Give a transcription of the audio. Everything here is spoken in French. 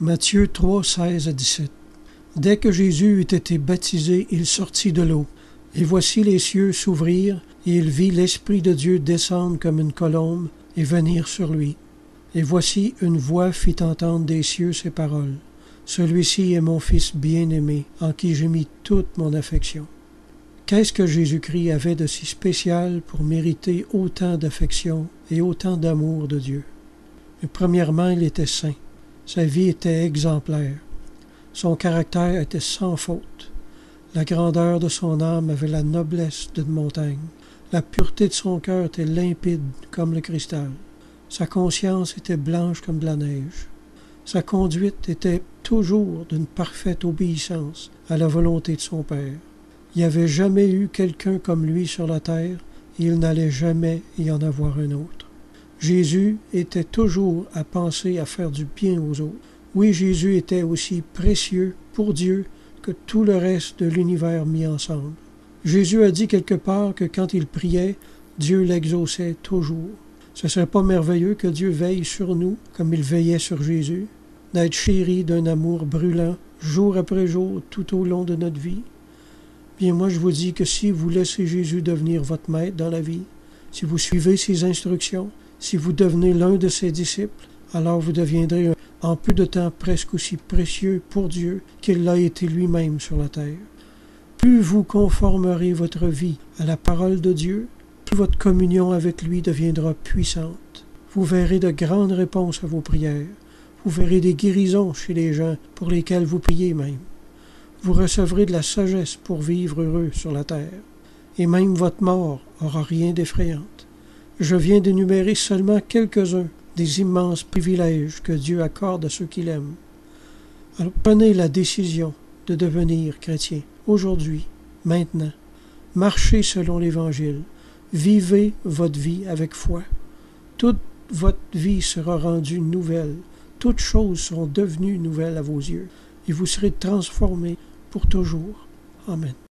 Matthieu 3, 16 à 17. Dès que Jésus eut été baptisé, il sortit de l'eau. Et voici les cieux s'ouvrirent, et il vit l'Esprit de Dieu descendre comme une colombe et venir sur lui. Et voici une voix fit entendre des cieux ces paroles. Celui-ci est mon Fils bien-aimé, en qui j'ai mis toute mon affection. Qu'est-ce que Jésus-Christ avait de si spécial pour mériter autant d'affection et autant d'amour de Dieu? Mais premièrement, il était saint. Sa vie était exemplaire. Son caractère était sans faute. La grandeur de son âme avait la noblesse d'une montagne. La pureté de son cœur était limpide comme le cristal. Sa conscience était blanche comme de la neige. Sa conduite était toujours d'une parfaite obéissance à la volonté de son Père. Il n'y avait jamais eu quelqu'un comme lui sur la terre et il n'allait jamais y en avoir un autre. Jésus était toujours à penser à faire du bien aux autres. Oui, Jésus était aussi précieux pour Dieu que tout le reste de l'univers mis ensemble. Jésus a dit quelque part que quand il priait, Dieu l'exauçait toujours. Ce ne serait pas merveilleux que Dieu veille sur nous comme il veillait sur Jésus, d'être chéri d'un amour brûlant jour après jour tout au long de notre vie? Bien, moi je vous dis que si vous laissez Jésus devenir votre maître dans la vie, si vous suivez ses instructions, si vous devenez l'un de ses disciples, alors vous deviendrez en peu de temps presque aussi précieux pour Dieu qu'il l'a été lui-même sur la terre. Plus vous conformerez votre vie à la parole de Dieu, plus votre communion avec lui deviendra puissante. Vous verrez de grandes réponses à vos prières. Vous verrez des guérisons chez les gens pour lesquels vous priez même. Vous recevrez de la sagesse pour vivre heureux sur la terre. Et même votre mort n'aura rien d'effrayante. Je viens d'énumérer seulement quelques-uns des immenses privilèges que Dieu accorde à ceux qu'il aime. Alors prenez la décision de devenir chrétien, aujourd'hui, maintenant. Marchez selon l'Évangile. Vivez votre vie avec foi. Toute votre vie sera rendue nouvelle. Toutes choses seront devenues nouvelles à vos yeux. Et vous serez transformés pour toujours. Amen.